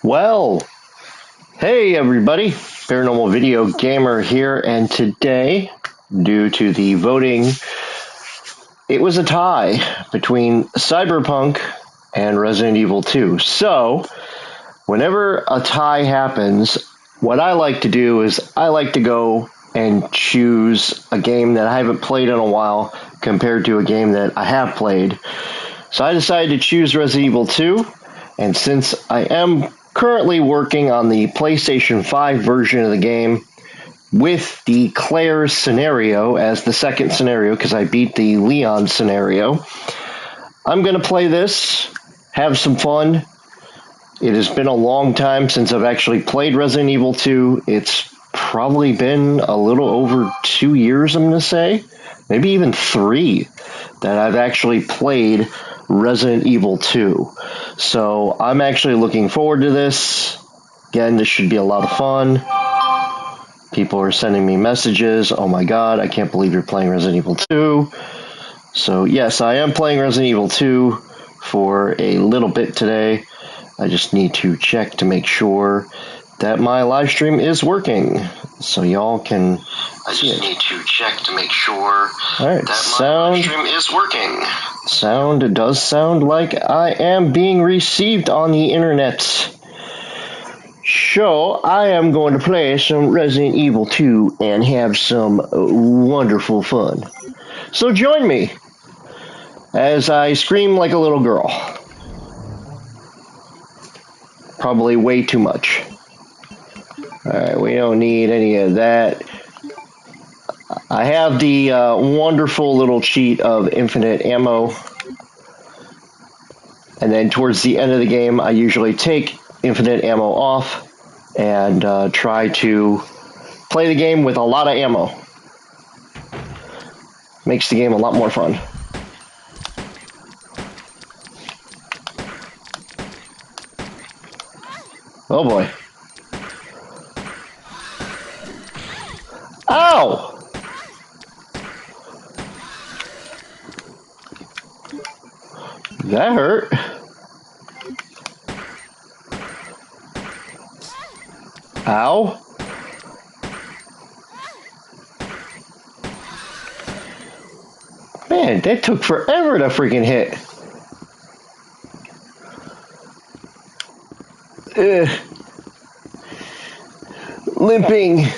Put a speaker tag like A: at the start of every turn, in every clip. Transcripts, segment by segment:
A: Well, hey everybody, Paranormal Video Gamer here, and today, due to the voting, it was a tie between Cyberpunk and Resident Evil 2. So, whenever a tie happens, what I like to do is I like to go and choose a game that I haven't played in a while compared to a game that I have played. So I decided to choose Resident Evil 2, and since I am currently working on the PlayStation 5 version of the game with the Claire scenario as the second scenario because I beat the Leon scenario, I'm going to play this, have some fun. It has been a long time since I've actually played Resident Evil 2. It's probably been a little over 2 years, I'm going to say, maybe even 3, that I've actually played Resident Evil 2. So I'm actually looking forward to this. Again, this should be a lot of fun. People are sending me messages. Oh my god, I can't believe you're playing Resident Evil 2. So yes, I am playing Resident Evil 2 for a little bit today. I just need to check to make sure that my live stream is working, so y'all can see it. Need to check to make sure that my live stream is working. Sound does sound like I am being received on the internet. So I am going to play some Resident Evil 2 and have some wonderful fun. So join me as I scream like a little girl. Probably way too much. Alright, we don't need any of that. I have the wonderful little cheat of infinite ammo. And then towards the end of the game, I usually take infinite ammo off and try to play the game with a lot of ammo. Makes the game a lot more fun. Oh boy. Ow! That hurt. Ow. Man, that took forever to freaking hit. Limping.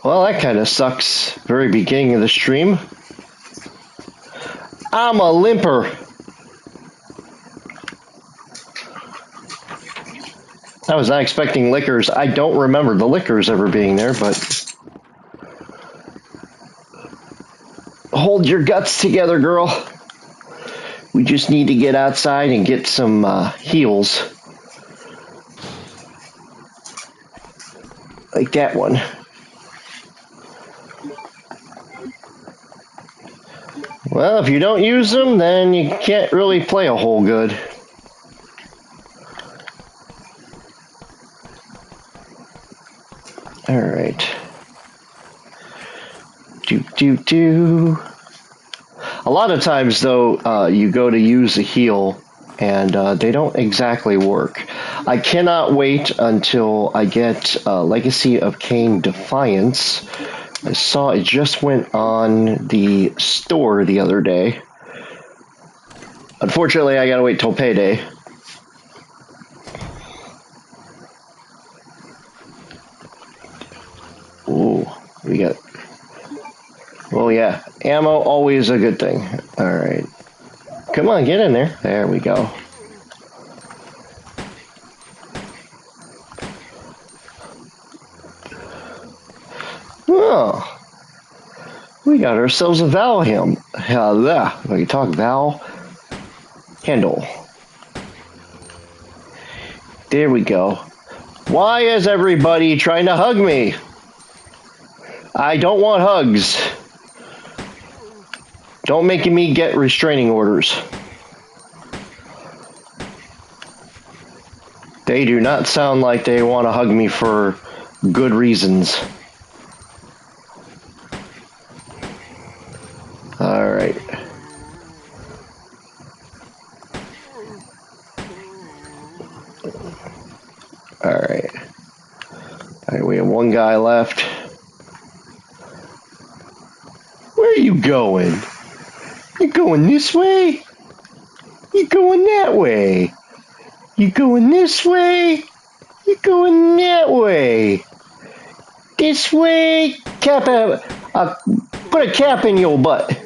A: Well, that kind of sucks. Very beginning of the stream. I'm a limper. I was not expecting lickers. I don't remember the lickers ever being there, but hold your guts together, girl. We just need to get outside and get some heals. Like that one. Well, if you don't use them, then you can't really play a whole good. Alright. A lot of times, though, you go to use a heal, and they don't exactly work. I cannot wait until I get Legacy of Kain Defiance. I saw it just went on the store the other day. Unfortunately, I gotta wait till payday. Ooh, we got... Oh yeah, ammo, always a good thing. Alright. Come on, get in there. There we go. Oh, we got ourselves a Val him. If I can talk, Val handle. There we go. Why is everybody trying to hug me? I don't want hugs. Don't make me get restraining orders. They do not sound like they want to hug me for good reasons. Alright. Alright. Alright, we have one guy left. Where are you going? You going this way? You going that way? You going this way? You going that way? This way? Put a cap in your butt.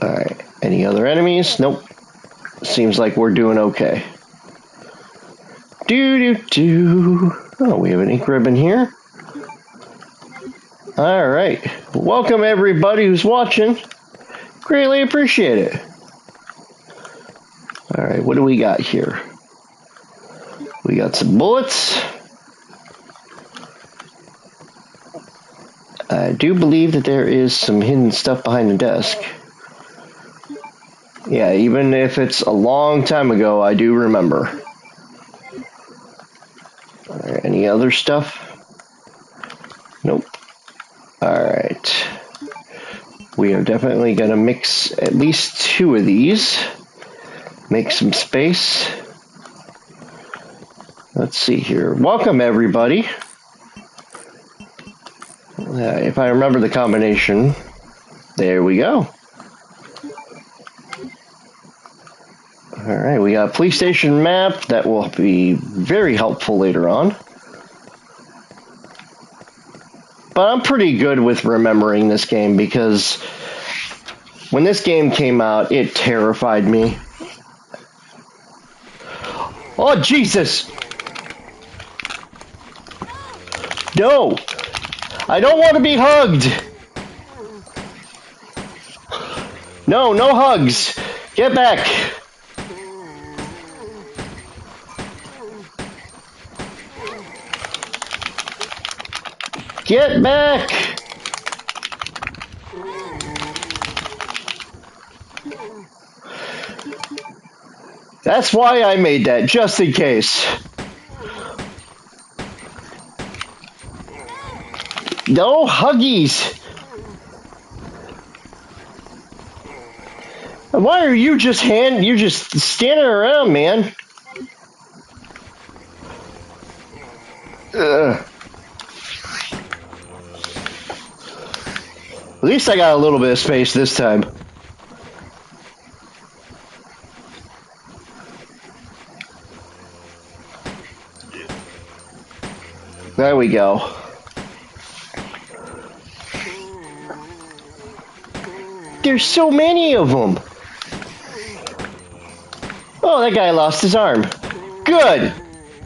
A: Alright, any other enemies? Nope. Seems like we're doing okay. Oh, we have an ink ribbon here. Alright. Welcome everybody who's watching. Greatly appreciate it. Alright, what do we got here? We got some bullets. I do believe that there is some hidden stuff behind the desk. Yeah, even if it's a long time ago, I do remember. Alright, any other stuff? Nope. Alright. We are definitely going to mix at least 2 of these. Make some space. Let's see here. Welcome, everybody. If I remember the combination. There we go. Alright, we got a police station map that will be very helpful later on. But I'm pretty good with remembering this game because when this game came out, it terrified me. Oh, Jesus! No! I don't want to be hugged! No, no hugs! Get back! Get back! That's why I made that, just in case. No huggies! Why are you just you're just standing around, man? Ugh. At least I got a little bit of space this time. There we go. There's so many of them. Oh, that guy lost his arm. Good.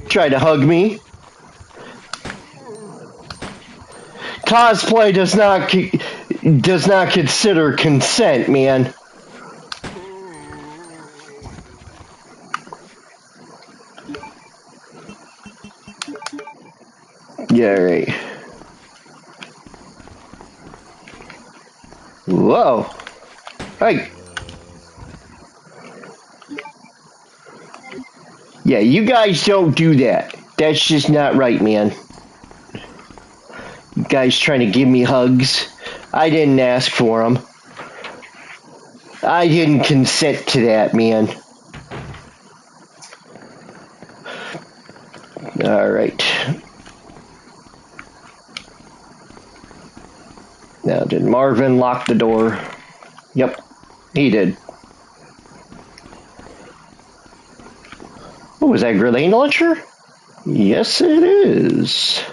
A: Tried to hug me. Cosplay does not consider consent, man. Yeah, right. Whoa. Hey. Yeah, you guys don't do that. That's just not right, man. You guys trying to give me hugs. I didn't ask for them. I didn't consent to that, man. Alright. Now, did Marvin lock the door? Yep, he did. Oh, was that a grenade launcher? Yes, it is.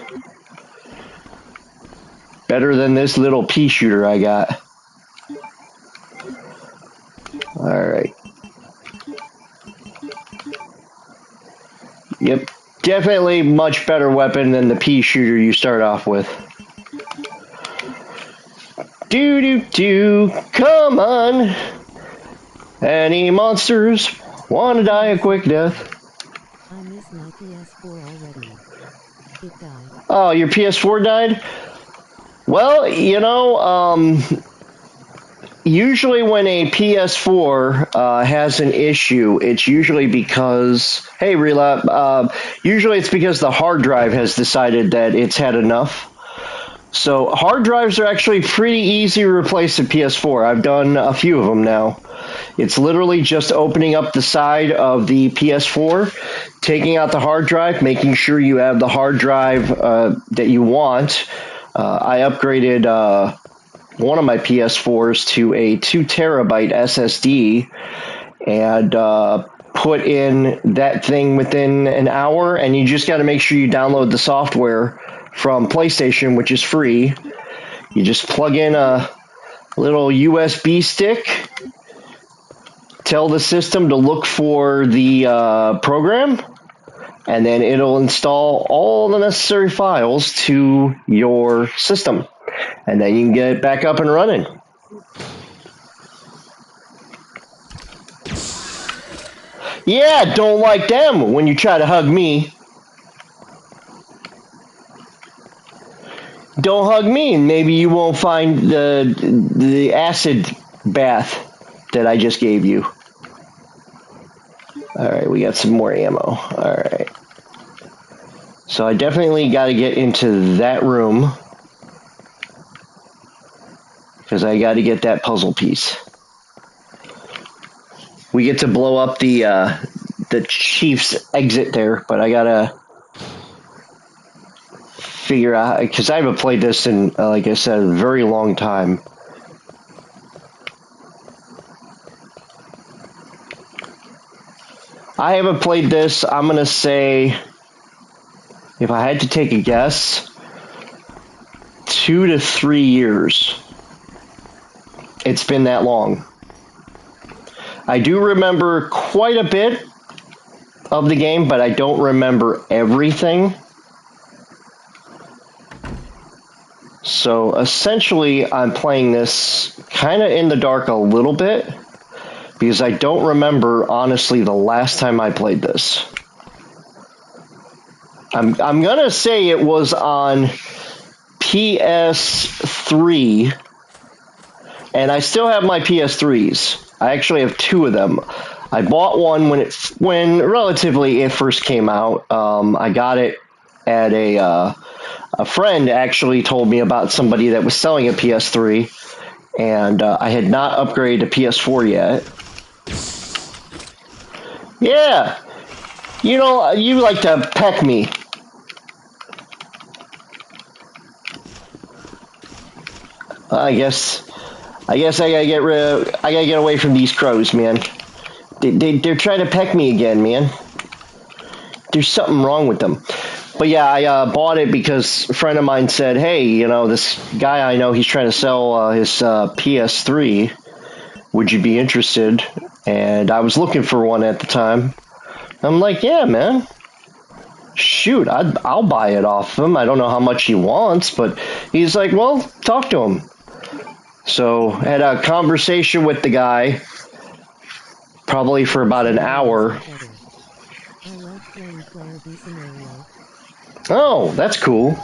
A: Better than this little pea shooter I got. Alright. Yep, definitely much better weapon than the pea shooter you start off with. Come on. Any monsters want to die a quick death?
B: I missed my PS4 already. It died.
A: Oh, your PS4 died? Well, you know, usually when a PS4 has an issue, it's usually because, hey, Relap, usually it's because the hard drive has decided that it's had enough. So hard drives are actually pretty easy to replace at PS4. I've done a few of them now. It's literally just opening up the side of the PS4, taking out the hard drive, making sure you have the hard drive that you want. I upgraded one of my PS4s to a 2 terabyte SSD and put in that thing within an hour, and you just got to make sure you download the software from PlayStation, which is free. You just plug in a little USB stick, tell the system to look for the program, and then it'll install all the necessary files to your system, and then you can get it back up and running. Yeah, don't like them when you try to hug me. Don't hug me, and maybe you won't find the acid bath that I just gave you. All right, we got some more ammo. All right. So I definitely got to get into that room because I got to get that puzzle piece. We get to blow up the chief's exit there, but I gotta figure out, because I haven't played this in, like I said, a very long time. I haven't played this, I'm going to say, if I had to take a guess, 2 to 3 years. It's been that long. I do remember quite a bit of the game, but I don't remember everything. So essentially, I'm playing this kind of in the dark a little bit, because I don't remember, honestly, the last time I played this. I'm going to say it was on PS3, and I still have my PS3s. I actually have 2 of them. I bought one when relatively it first came out. I got it at a friend actually told me about somebody that was selling a PS3, and I had not upgraded to PS4 yet. Yeah, you know, you like to peck me. I guess I gotta get away from these crows, man. They're trying to peck me again, man. There's something wrong with them. But yeah, I bought it because a friend of mine said, hey, you know, this guy I know, he's trying to sell his PS3. Would you be interested? And I was looking for one at the time. I'm like, yeah, man. Shoot, I'll buy it off him. I don't know how much he wants, but he's like, well, talk to him. So had a conversation with the guy, probably for about an hour.
B: I love playing player B scenario.
A: Oh, that's cool.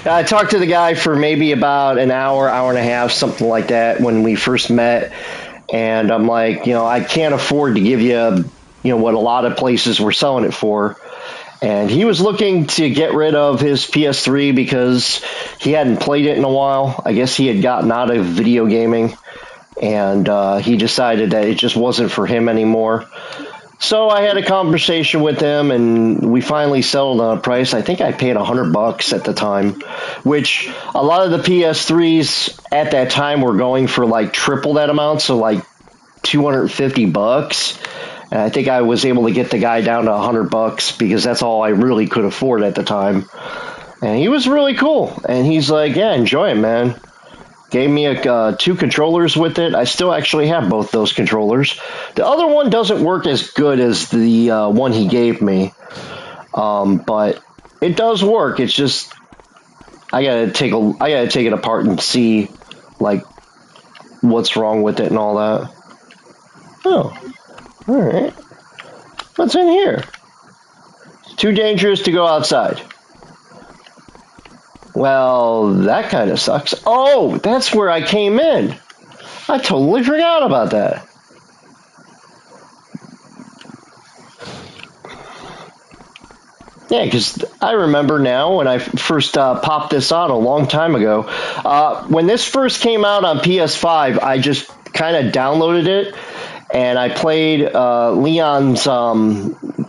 A: I talked to the guy for maybe about an hour, hour and a half, something like that, when we first met. And I'm like, you know, I can't afford to give you, you know, what a lot of places were selling it for. And he was looking to get rid of his PS3 because he hadn't played it in a while. I guess he had gotten out of video gaming, and he decided that it just wasn't for him anymore. So I had a conversation with him, and we finally settled on a price. I think I paid $100 at the time, which a lot of the PS3s at that time were going for like triple that amount, so like $250. And I think I was able to get the guy down to $100 because that's all I really could afford at the time. And he was really cool. And he's like, yeah, enjoy it, man. Gave me 2 controllers with it. I still actually have both those controllers. The other one doesn't work as good as the one he gave me. But it does work. It's just I gotta take it apart and see like what's wrong with it and all that. Oh, all right. What's in here? It's too dangerous to go outside. Well, that kind of sucks. Oh, that's where I came in. I totally forgot about that. Yeah, because I remember now when I first popped this on a long time ago. When this first came out on PS5, I just kind of downloaded it and I played Leon's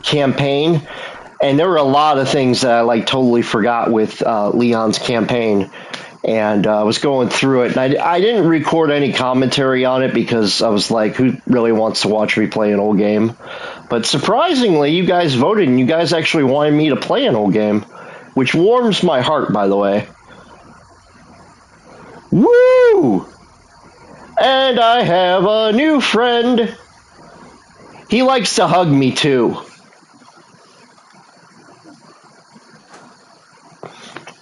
A: campaign. And there were a lot of things that I like totally forgot with Leon's campaign. And I was going through it, and I didn't record any commentary on it because I was like, who really wants to watch me play an old game? But surprisingly, you guys voted, and you guys actually wanted me to play an old game, which warms my heart, by the way. Woo! And I have a new friend. He likes to hug me, too.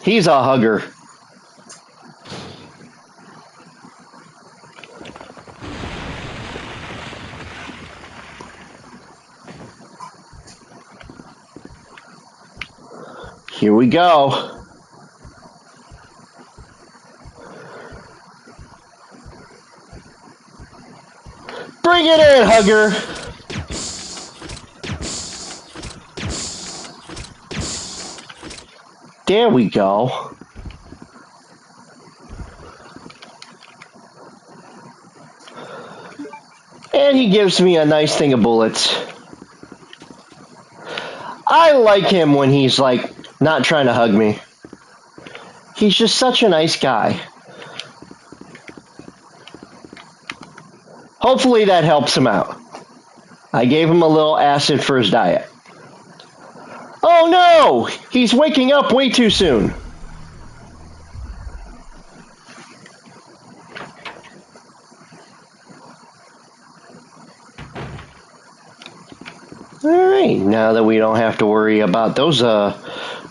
A: He's a hugger. Here we go. Bring it in, hugger. There we go. And he gives me a nice thing of bullets. I like him when he's like not trying to hug me. He's just such a nice guy. Hopefully that helps him out. I gave him a little acid for his diet. Oh no! He's waking up way too soon. Alright, now that we don't have to worry about those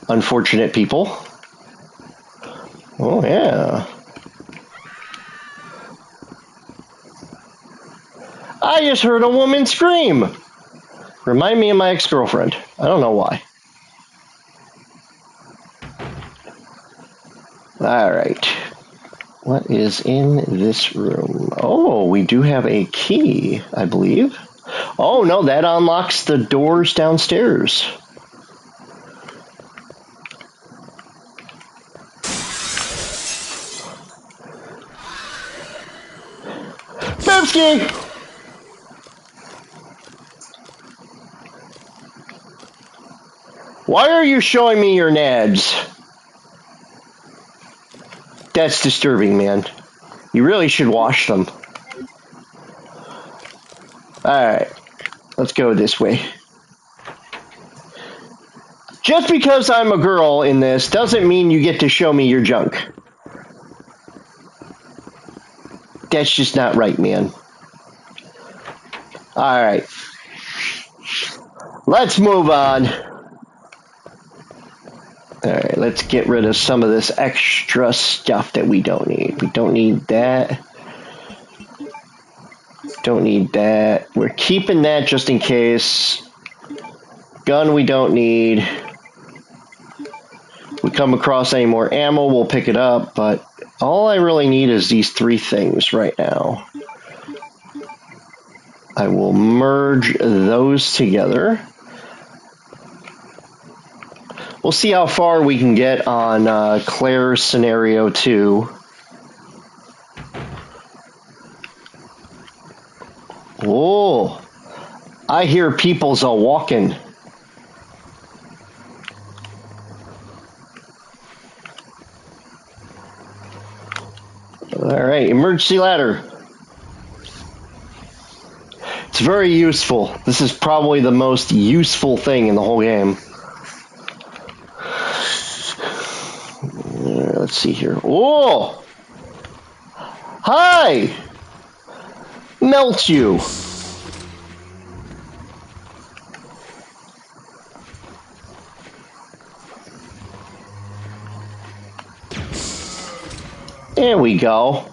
A: unfortunate people. Oh yeah. I just heard a woman scream. Remind me of my ex-girlfriend. I don't know why. Alright. What is in this room? Oh, we do have a key, I believe. Oh, no, that unlocks the doors downstairs. Bibsky! Why are you showing me your nads? That's disturbing, man. You really should wash them. Alright, let's go this way. Just because I'm a girl in this doesn't mean you get to show me your junk. That's just not right, man. Alright. Let's move on. Alright, let's get rid of some of this extra stuff that we don't need. We don't need that. Don't need that. We're keeping that just in case. Gun we don't need. If we come across any more ammo, we'll pick it up, but all I really need is these three things right now. I will merge those together. We'll see how far we can get on Claire's scenario 2. Oh, I hear people's a-walking. Alright, emergency ladder. It's very useful. This is probably the most useful thing in the whole game. Let's see here. Oh! Hi! Melt you! There we go.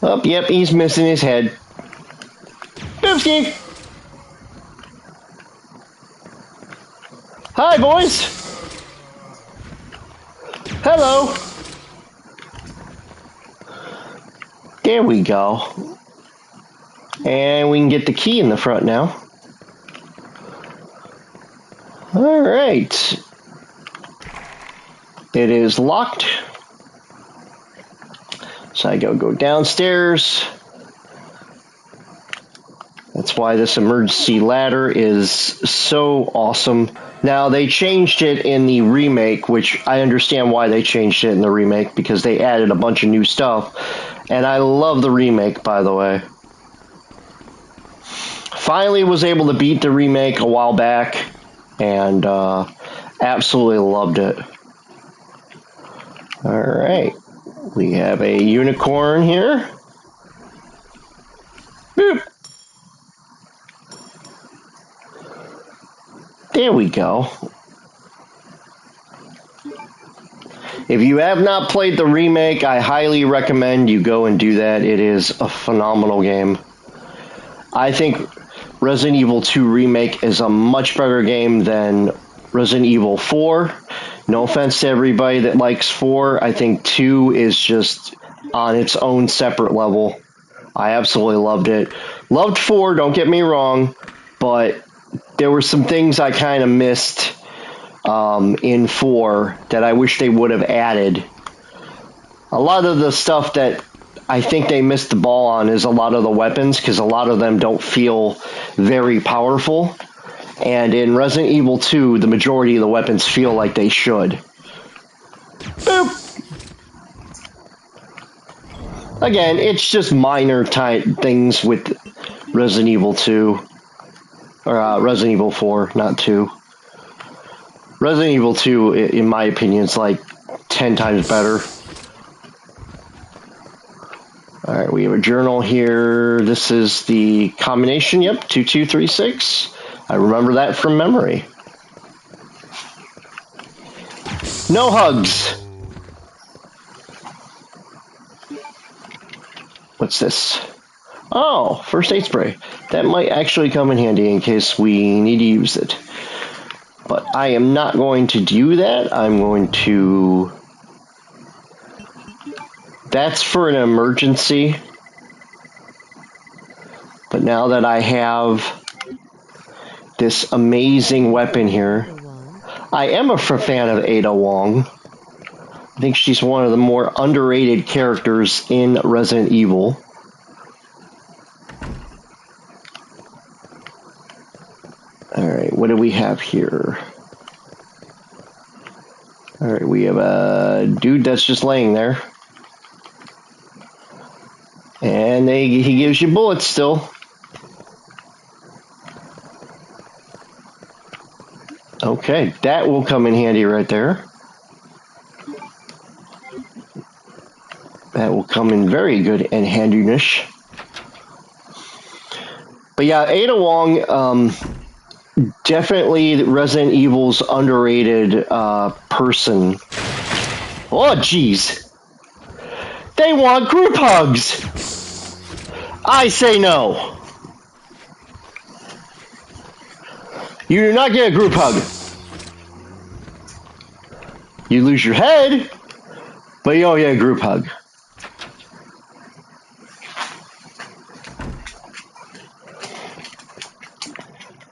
A: Oh, yep, he's missing his head. Bibsky! Hi, boys! Hello! There we go. And we can get the key in the front now. Alright. It is locked. So I go downstairs. That's why this emergency ladder is so awesome. Now, they changed it in the remake, which I understand why they changed it in the remake, because they added a bunch of new stuff. And I love the remake, by the way. Finally was able to beat the remake a while back, and absolutely loved it. Alright, we have a unicorn here. Boop. There we go. If you have not played the remake, I highly recommend you go and do that. It is a phenomenal game. I think Resident Evil 2 Remake is a much better game than Resident Evil 4. No offense to everybody that likes 4. I think 2 is just on its own separate level. I absolutely loved it. Loved 4, don't get me wrong, but there were some things I kind of missed in 4 that I wish they would have added. A lot of the stuff that I think they missed the ball on is a lot of the weapons, because a lot of them don't feel very powerful. And in Resident Evil 2, the majority of the weapons feel like they should. Boop! Again, it's just minor type things with Resident Evil 2. Or Resident Evil 4, not 2. Resident Evil 2, in my opinion, is like 10 times better. Alright, we have a journal here. This is the combination, yep, 2236. I remember that from memory. No hugs! What's this? Oh, first aid spray. That might actually come in handy in case we need to use it. But I am not going to do that. I'm going to... That's for an emergency. But now that I have this amazing weapon here, I am a fan of Ada Wong. I think she's one of the more underrated characters in Resident Evil. Alright, what do we have here? Alright, we have a dude that's just laying there. And he gives you bullets still. Okay, that will come in handy right there. That will come in very good and handiness. But yeah, Ada Wong, definitely Resident Evil's underrated person. Oh, jeez. They want group hugs. I say no. You do not get a group hug. You lose your head, but you don't get a group hug.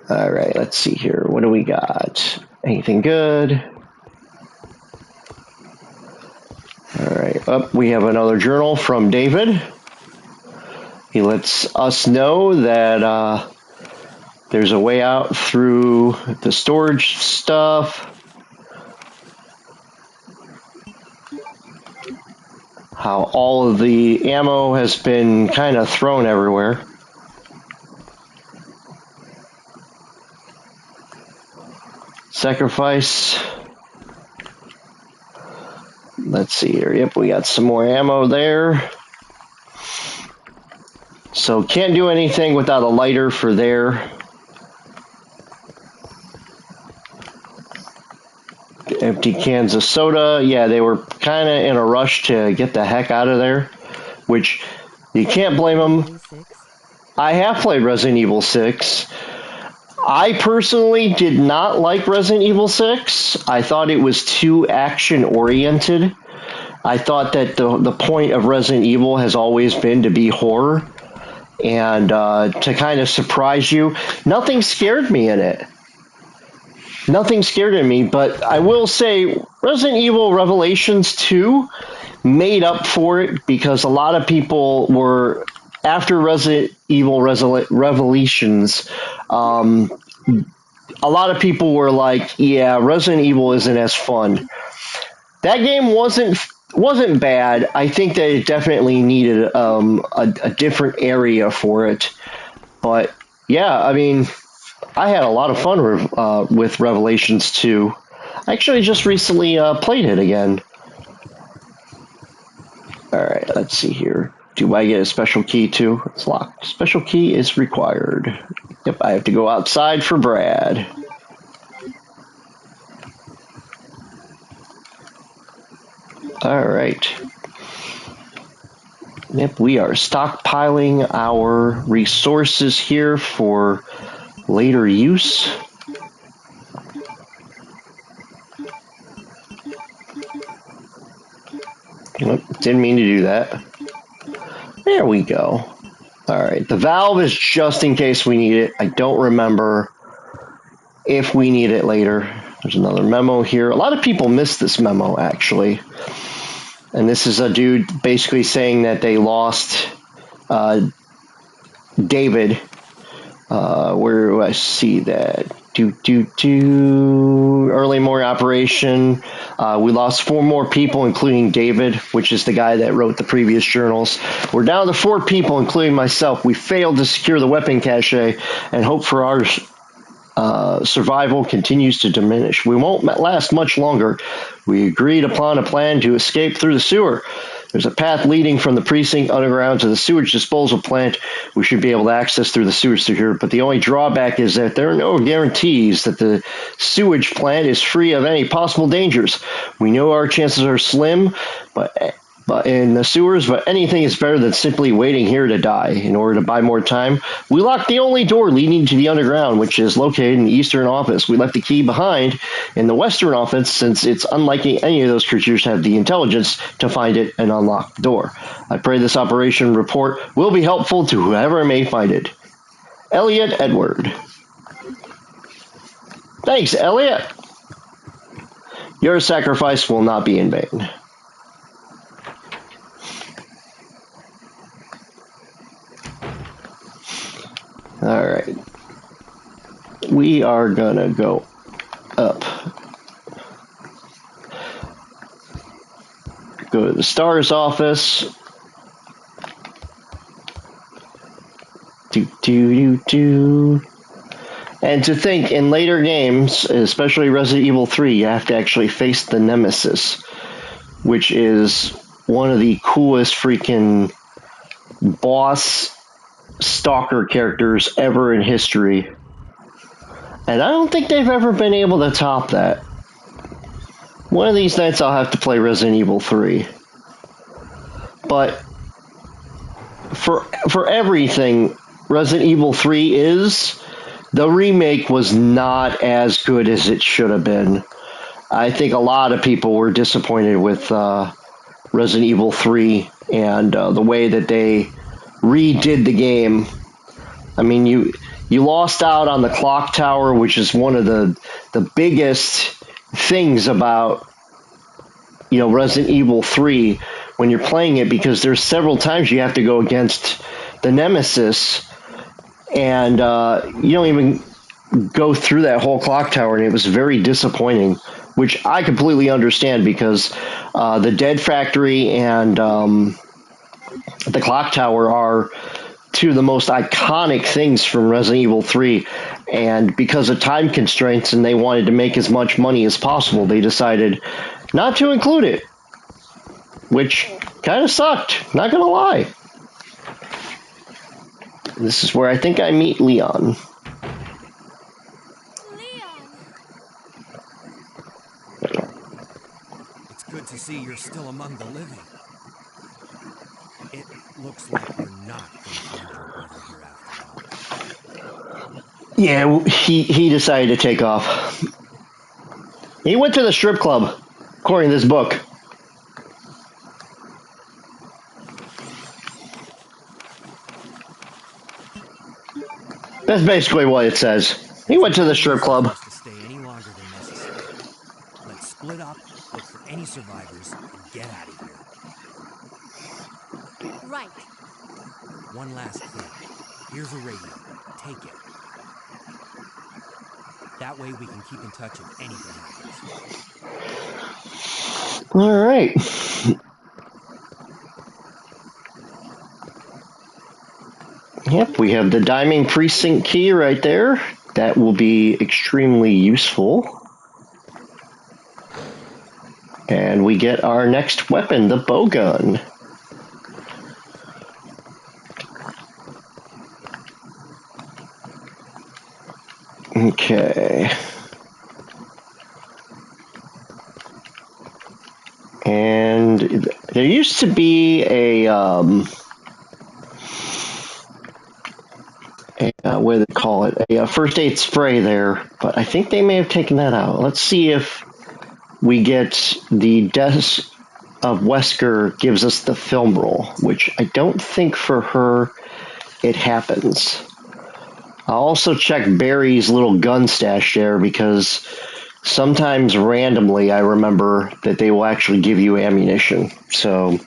A: Alright, let's see here. What do we got? Anything good? Alright, up we have another journal from David. He lets us know that there's a way out through the storage stuff. How all of the ammo has been kind of thrown everywhere. Sacrifice. Let's see here. Yep, we got some more ammo there. So can't do anything without a lighter for there. Empty cans of soda. Yeah, they were kind of in a rush to get the heck out of there, which you can't blame them. I have played Resident Evil 6. I personally did not like Resident Evil 6. I thought it was too action-oriented. I thought that the point of Resident Evil has always been to be horror and to kind of surprise you. Nothing scared me in it. nothing scared of me, but I will say Resident Evil Revelations 2 made up for it because a lot of people were, after Resident Evil Revelations, a lot of people were like, yeah, Resident Evil isn't as fun. That game wasn't bad. I think that it definitely needed a different area for it. But yeah, I mean, I had a lot of fun with Revelations 2. I actually just recently played it again. Alright, let's see here. Do I get a special key too? It's locked. Special key is required. Yep, I have to go outside for Brad. Alright. Yep, we are stockpiling our resources here for later use. Nope, didn't mean to do that. There we go. Alright, the valve is just in case we need it. I don't remember if we need it later. There's another memo here. A lot of people missed this memo, actually. And this is a dude basically saying that they lost David. Where do I see that? Early morning operation. We lost 4 more people, including David, which is the guy that wrote the previous journals. We're down to 4 people, including myself. We failed to secure the weapon cache, and hope for our survival continues to diminish. We won't last much longer. We agreed upon a plan to escape through the sewer. There's a path leading from the precinct underground to the sewage disposal plant. We should be able to access through the sewage through here, but the only drawback is that there are no guarantees that the sewage plant is free of any possible dangers. We know our chances are slim, but in the sewers, but anything is better than simply waiting here to die. In order to buy more time, we locked the only door leading to the underground, which is located in the eastern office. We left the key behind in the western office, since it's unlikely any of those creatures have the intelligence to find it and unlock the door. I pray this operation report will be helpful to whoever may find it. Elliot Edward. Thanks, Elliot. Your sacrifice will not be in vain. Alright. We are gonna go up. Go to the STARS office. And to think, in later games, especially Resident Evil 3, you have to actually face the Nemesis, which is one of the coolest freaking boss stalker characters ever in history. And I don't think they've ever been able to top that. One of these nights I'll have to play Resident Evil 3. But for everything Resident Evil 3 is, the remake was not as good as it should have been. I think a lot of people were disappointed with Resident Evil 3 and the way that they redid the game. I mean, you lost out on the clock tower, which is one of the biggest things about, you know, Resident Evil 3 when you're playing it, because there's several times you have to go against the Nemesis, and you don't even go through that whole clock tower, and it was very disappointing, which I completely understand, because the Dead Factory and the clock tower are two of the most iconic things from Resident Evil 3, and because of time constraints and they wanted to make as much money as possible, they decided not to include it, which kind of sucked, not gonna lie. This is where I think I meet Leon.
C: It's good to see you're still among the living. It looks like we're not going to find your brother here after all.
A: Yeah, he decided to take off. He went to the strip club, according to this book. That's basically what it says. He went to the strip club.
C: To stay any longer than split up, look for any survivors, and get out of here.
D: Right.
C: One last thing. Here's a radio. Take it. That way we can keep in touch if anything happens.
A: All right. Yep, we have the diamond precinct key right there. That will be extremely useful. And we get our next weapon, the bowgun. Okay. And there used to be what do they call it? A first aid spray there, but I think they may have taken that out. Let's see if we get the death of Wesker gives us the film roll, which I don't think for her it happens. I'll also check Barry's little gun stash there because sometimes randomly I remember that they will actually give you ammunition. So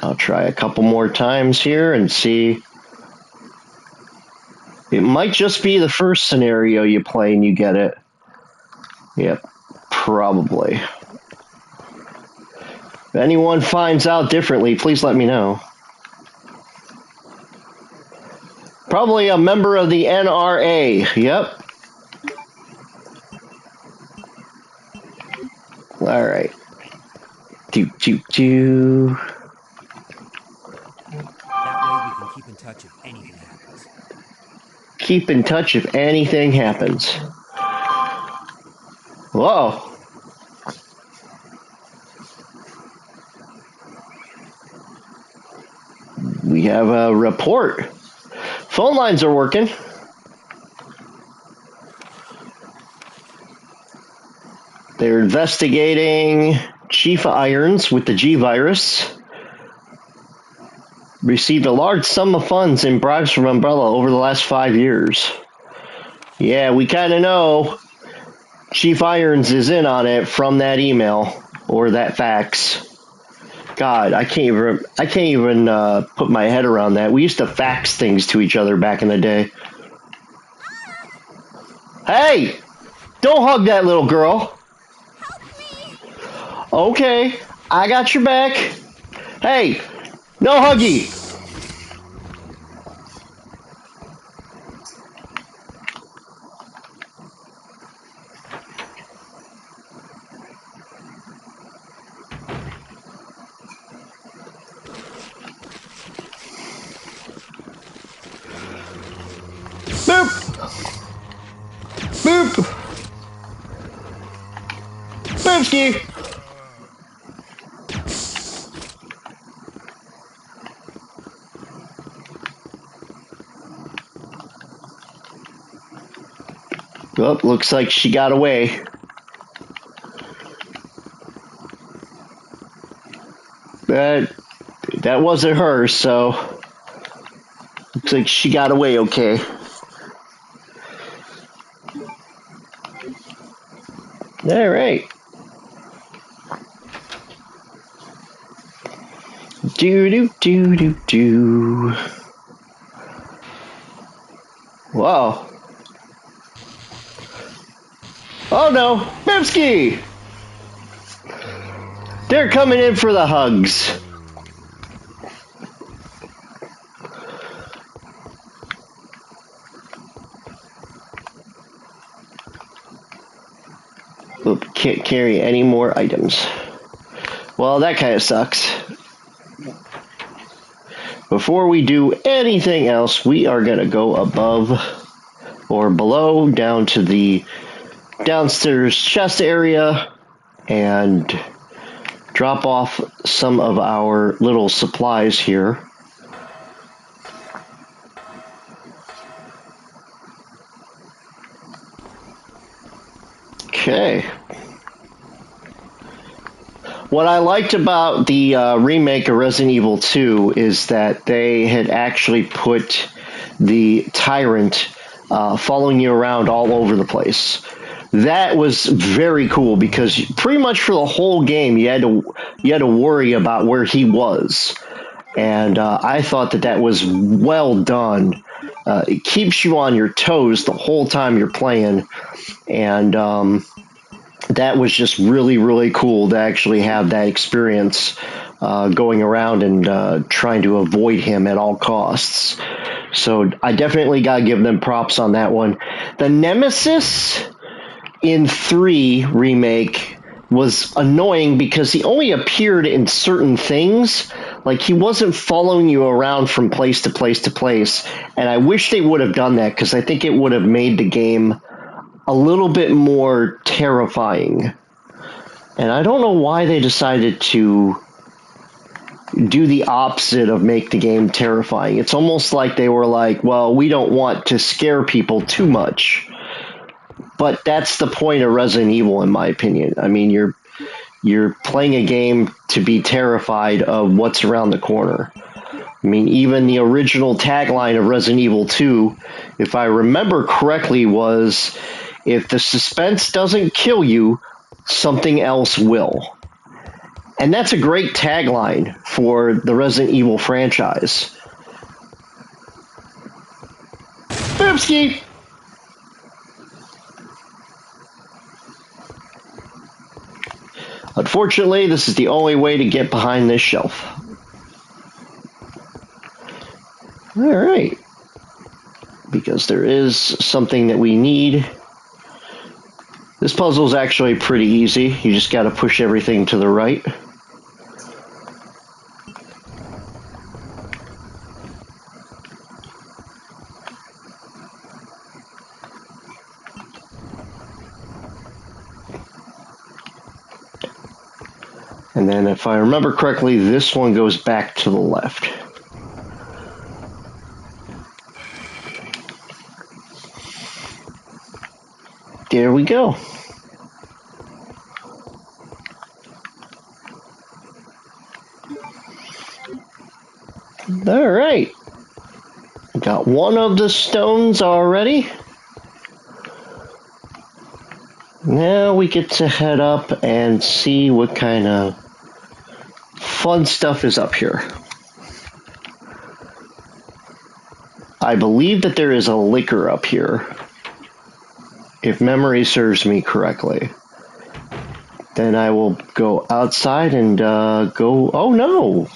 A: I'll try a couple more times here and see. It might just be the first scenario you play and you get it. Yep, probably. If anyone finds out differently, please let me know. Probably a member of the NRA. Yep. All right. Do.
C: That way we can keep in touch if anything happens.
A: Keep in touch if anything happens. Whoa. We have a report. Phone lines are working. They're investigating Chief Irons with the G virus. Received a large sum of funds in bribes from Umbrella over the last 5 years. Yeah, we kind of know Chief Irons is in on it from that email or that fax. God, I can't even put my head around that. We used to fax things to each other back in the day. Hey, don't hug that little girl.
D: Help me!
A: Okay, I got your back. Hey, no huggy. Boop! Boop! Boopski! Well, looks like she got away. But that wasn't her, so looks like she got away okay. All right. Do. Whoa. Oh no, Bimski! They're coming in for the hugs. Oop, can't carry any more items. Well, that kind of sucks. Before we do anything else, we are going to go above or below down to the downstairs chest area and drop off some of our little supplies here. Okay. What I liked about the remake of Resident Evil 2 is that they had actually put the Tyrant following you around all over the place. That was very cool because pretty much for the whole game you had to worry about where he was, and I thought that was well done. It keeps you on your toes the whole time you're playing, and that was just really, really cool to actually have that experience going around and trying to avoid him at all costs. So I definitely got to give them props on that one. The Nemesis in 3 remake was annoying because he only appeared in certain things. Like, he wasn't following you around from place to place to place. And I wish they would have done that because I think it would have made the game a little bit more terrifying. And I don't know why they decided to do the opposite of make the game terrifying. It's almost like they were like, well, we don't want to scare people too much. But that's the point of Resident Evil, in my opinion. I mean, you're playing a game to be terrified of what's around the corner. I mean, even the original tagline of Resident Evil 2, if I remember correctly, was, if the suspense doesn't kill you, something else will. And that's a great tagline for the Resident Evil franchise. Boopski! Unfortunately, this is the only way to get behind this shelf. Alright. Because there is something that we need. This puzzle is actually pretty easy. You just got to push everything to the right. And then if I remember correctly, this one goes back to the left. There we go. All right. Got one of the stones already. Now we get to head up and see what kind of fun stuff is up here. I believe that there is a liquor up here, if memory serves me correctly. Then I will go outside and go... Oh no!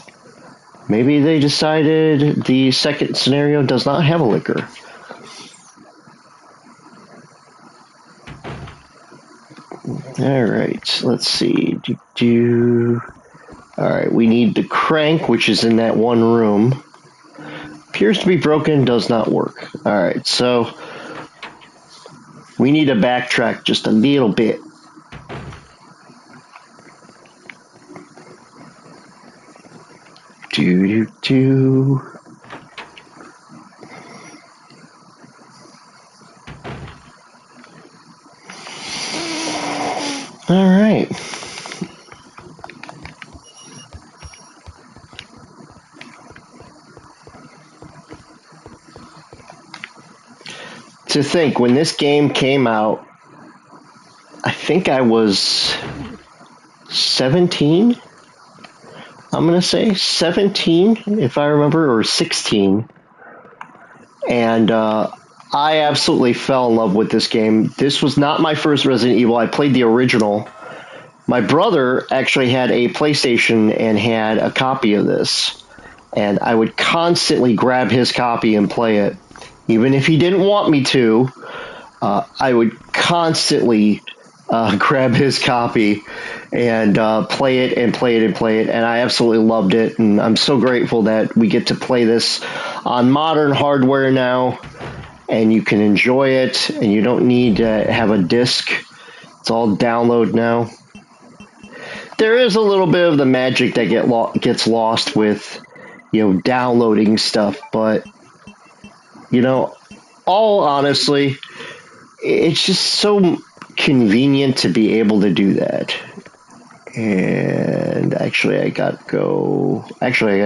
A: Maybe they decided the second scenario does not have a liquor. Alright, let's see. Alright, we need the crank, which is in that one room. Appears to be broken, does not work. Alright, so we need to backtrack just a little bit. Alright. To think, when this game came out, I think I was 17. I'm going to say 17, if I remember, or 16. And I absolutely fell in love with this game. This was not my first Resident Evil. I played the original. My brother actually had a PlayStation and had a copy of this. And I would constantly grab his copy and play it. Even if he didn't want me to, I would constantly grab his copy and play it and play it and play it. And I absolutely loved it. And I'm so grateful that we get to play this on modern hardware now. And you can enjoy it. And you don't need to have a disc. It's all download now. There is a little bit of the magic that gets lost with, downloading stuff. But, all honestly, it's just so convenient to be able to do that. And actually I gotta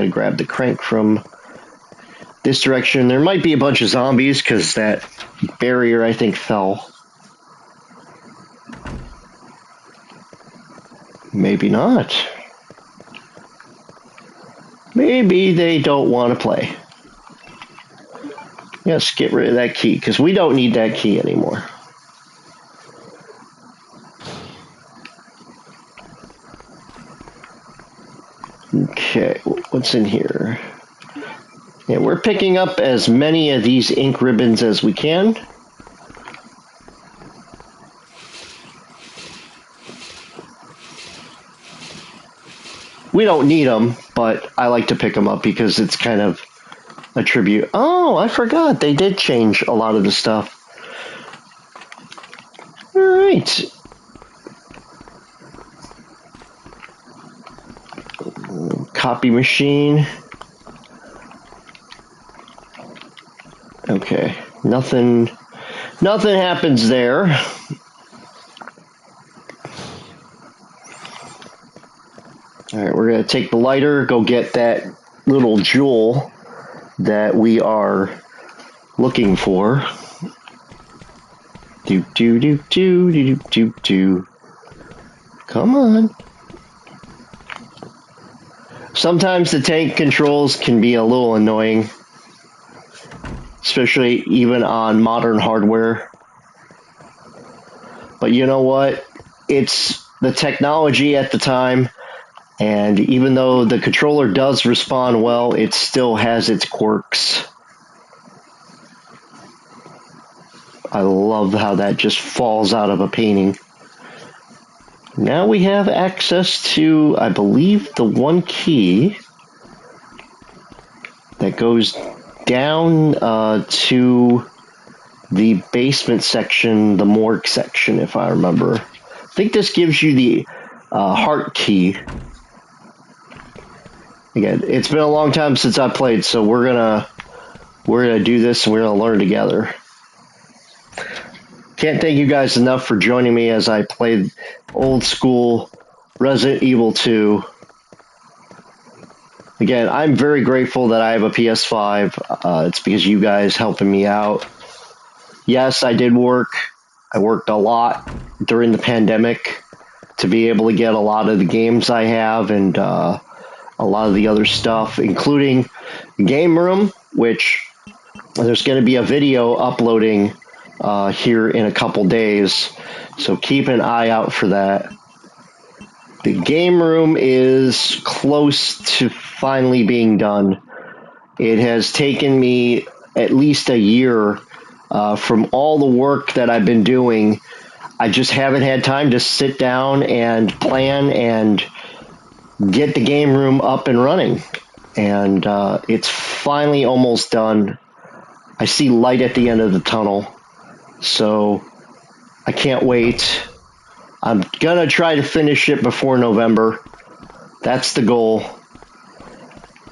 A: grab the crank from this direction. There might be a bunch of zombies because that barrier, I think, fell. Maybe not. Maybe they don't want to play. Yes, get rid of that key, because we don't need that key anymore. Okay, what's in here? Yeah, we're picking up as many of these ink ribbons as we can. We don't need them, but I like to pick them up because it's kind of a tribute. Oh, I forgot. They did change a lot of the stuff. All right. Copy machine. Okay. Nothing happens there. All right, we're going to take the lighter, go get that little jewel that we are looking for. Do do do do do do do. Come on. Sometimes the tank controls can be a little annoying, especially even on modern hardware. But you know what? It's the technology at the time, and even though the controller does respond well, it still has its quirks. I love how that just falls out of a painting. Now we have access to, I believe, the one key that goes down to the basement section, the morgue section, if I remember. I think this gives you the heart key. Again, it's been a long time since I played, so we're gonna do this and we're gonna learn together. Can't thank you guys enough for joining me as I played old school Resident Evil 2. Again, I'm very grateful that I have a PS5. It's because you guys helping me out. Yes, I did work. I worked a lot during the pandemic to be able to get a lot of the games I have and a lot of the other stuff, including Game Room, which there's going to be a video uploading here in a couple days, so keep an eye out for that. The Game Room is close to finally being done. It has taken me at least a year from all the work that I've been doing. I just haven't had time to sit down and plan and get the game room up and running. And it's finally almost done. I see light at the end of the tunnel. So I can't wait. I'm going to try to finish it before November. That's the goal.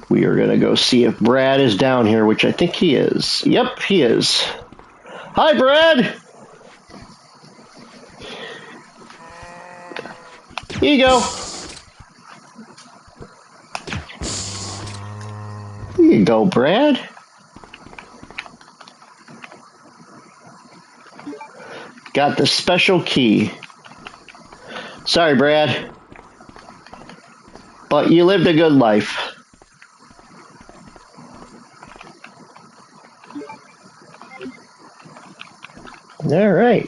A: We are going to go see if Brad is down here, which I think he is. Yep, he is. Hi, Brad! Here you go. Here you go, Brad. Got the special key. Sorry, Brad. But you lived a good life. All right.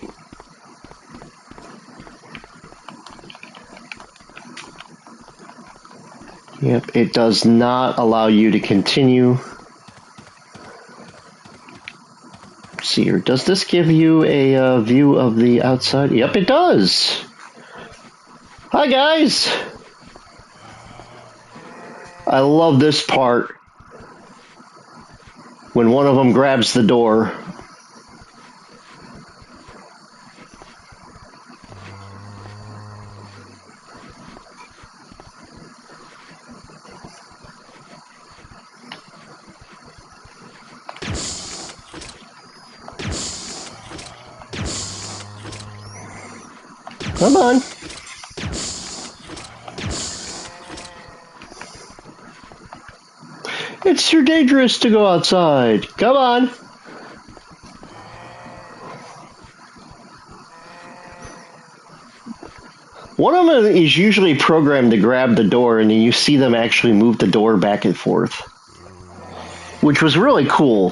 A: Yep, it does not allow you to continue. Let's see here, does this give you a view of the outside? Yep, it does. Hi, guys. I love this part when one of them grabs the door. Come on. It's too dangerous to go outside. Come on. One of them is usually programmed to grab the door, and then you see them actually move the door back and forth, which was really cool.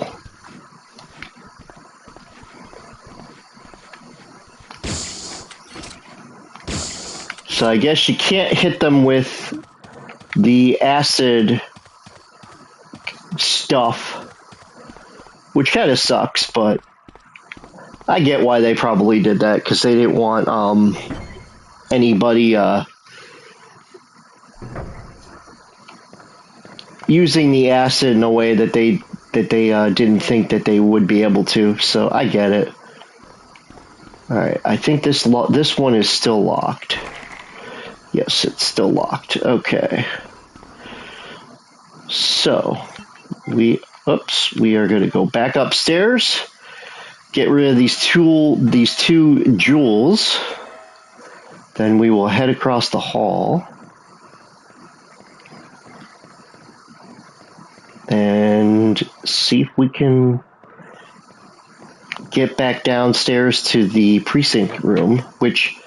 A: So I guess you can't hit them with the acid stuff, which kind of sucks, but I get why they probably did that, because they didn't want anybody using the acid in a way that they didn't think that they would be able to. So I get it. All right, I think this one is still locked. Yes, it's still locked. Okay. So we are going to go back upstairs. Get rid of these two jewels. Then we will head across the hall and see if we can get back downstairs to the precinct room, which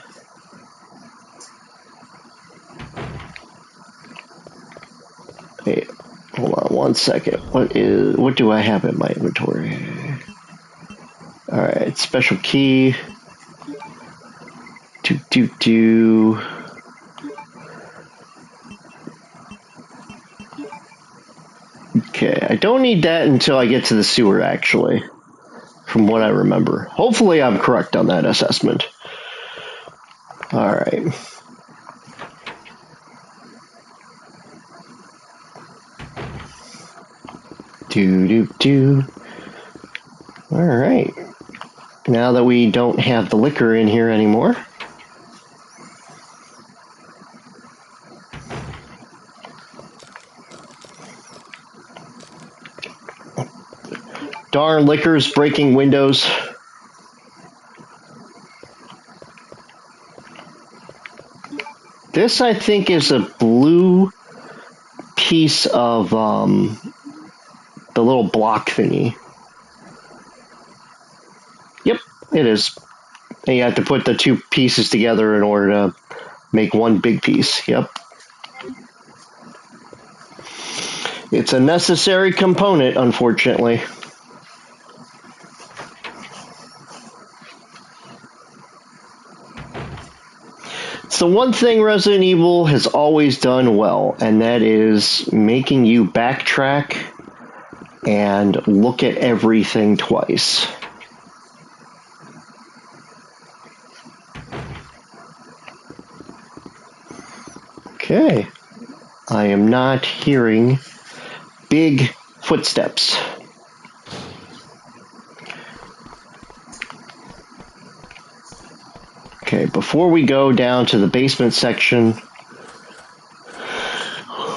A: hold on one second. What do I have in my inventory? All right, special key. Do. Okay, I don't need that until I get to the sewer, actually, from what I remember. Hopefully I'm correct on that assessment. All right. Do. All right. Now that we don't have the liquor in here anymore, darn liquor's breaking windows. This, I think, is a blue piece of the little block thingy. Yep, it is. And you have to put the two pieces together in order to make one big piece. Yep. It's a necessary component, unfortunately. It's the one thing Resident Evil has always done well, and that is making you backtrack and look at everything twice. Okay. I am not hearing big footsteps. Okay, before we go down to the basement section,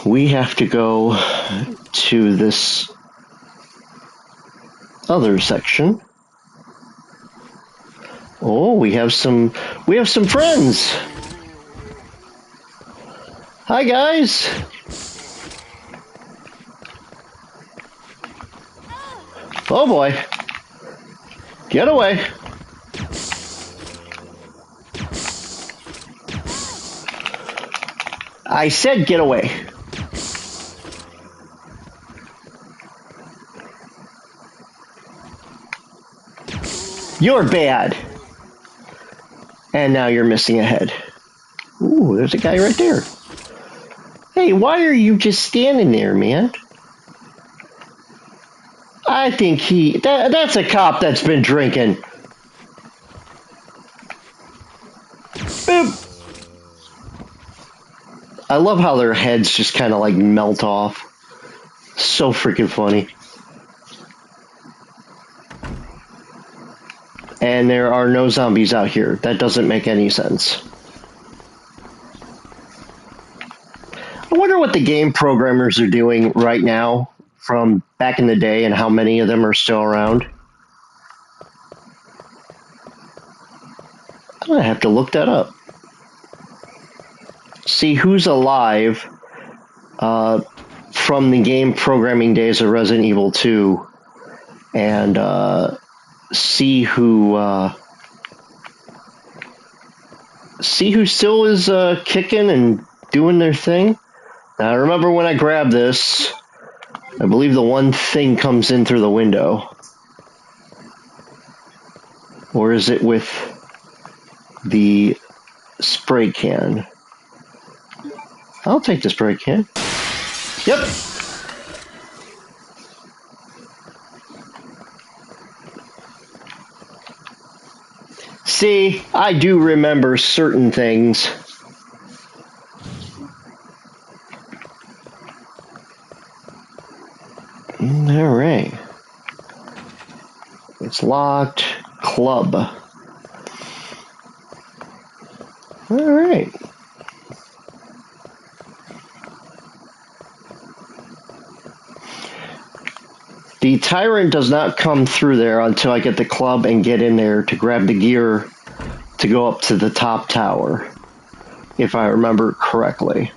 A: we have to go to this other section. Oh, we have some friends. Hi, guys. Oh boy. Get away. I said get away. You're bad. And now you're missing a head. Ooh, there's a guy right there. Hey, why are you just standing there, man? I think that's a cop that's been drinking. Boop. I love how their heads just kind of like melt off. So freaking funny. And there are no zombies out here. That doesn't make any sense. I wonder what the game programmers are doing right now from back in the day and how many of them are still around. I'm going to have to look that up. See who's alive from the game programming days of Resident Evil 2 and see who see who still is kicking and doing their thing. Now, I remember when I grabbed this, I believe the one thing comes in through the window. Or is it with the spray can? I'll take the spray can. Yep. See, I do remember certain things. All right. It's locked. Club. All right. The Tyrant does not come through there until I get the club and get in there to grab the gear to go up to the top tower, if I remember correctly.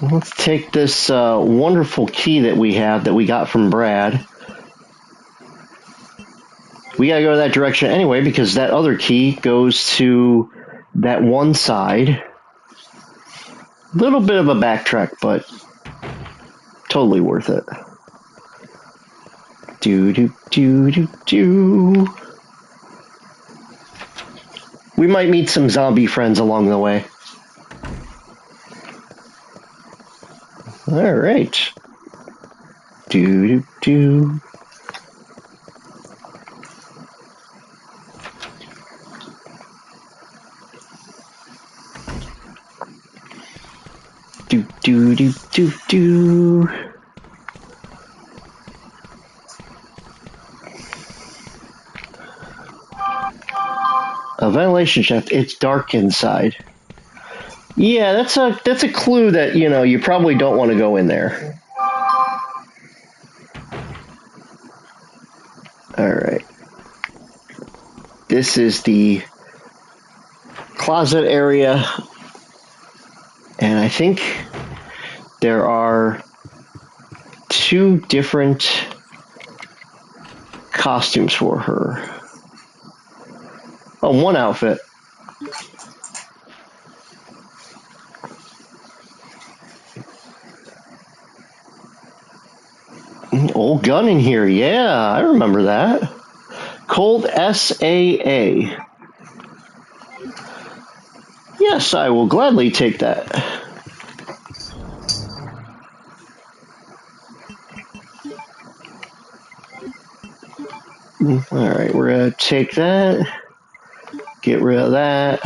A: Let's take this wonderful key that we have that we got from Brad. We gotta go to that direction anyway because that other key goes to that one side. Little bit of a backtrack, but totally worth it. Do do do do do. We might meet some zombie friends along the way. All right. Do do do. Do do do do do. A ventilation shaft. It's dark inside. Yeah, that's a clue that you probably don't want to go in there. All right. This is the closet area, and I think there are 2 different costumes for her. Oh, one outfit. Old gun in here. Yeah, I remember that. Cold SAA. Yes, I will gladly take that. Alright, we're going to take that. Get rid of that.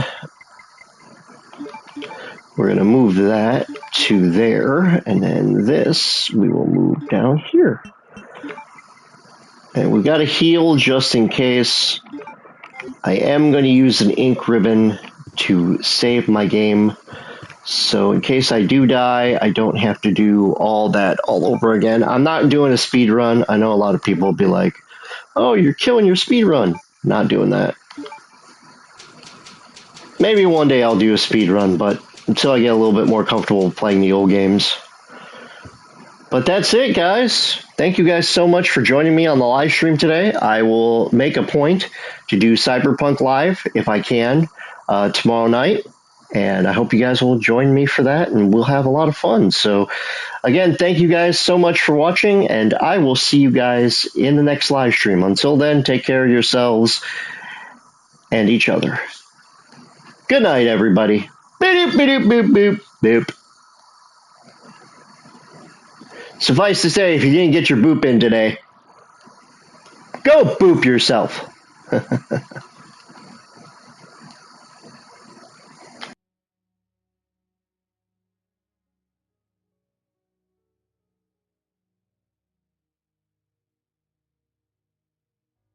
A: We're going to move that to there. And then this, we will move down here. And we got to heal just in case. I am going to use an ink ribbon to save my game. So in case I do die, I don't have to do all that all over again. I'm not doing a speed run. I know a lot of people will be like, oh, you're killing your speed run. Not doing that. Maybe one day I'll do a speed run, but until I get a little bit more comfortable playing the old games. But that's it, guys. Thank you guys so much for joining me on the live stream today. I will make a point to do Cyberpunk Live, if I can, tomorrow night. And I hope you guys will join me for that, and we'll have a lot of fun. So, again, thank you guys so much for watching, and I will see you guys in the next live stream. Until then, take care of yourselves and each other. Good night, everybody. Boop, boop, boop, boop, boop. Suffice to say, if you didn't get your boop in today, go boop yourself.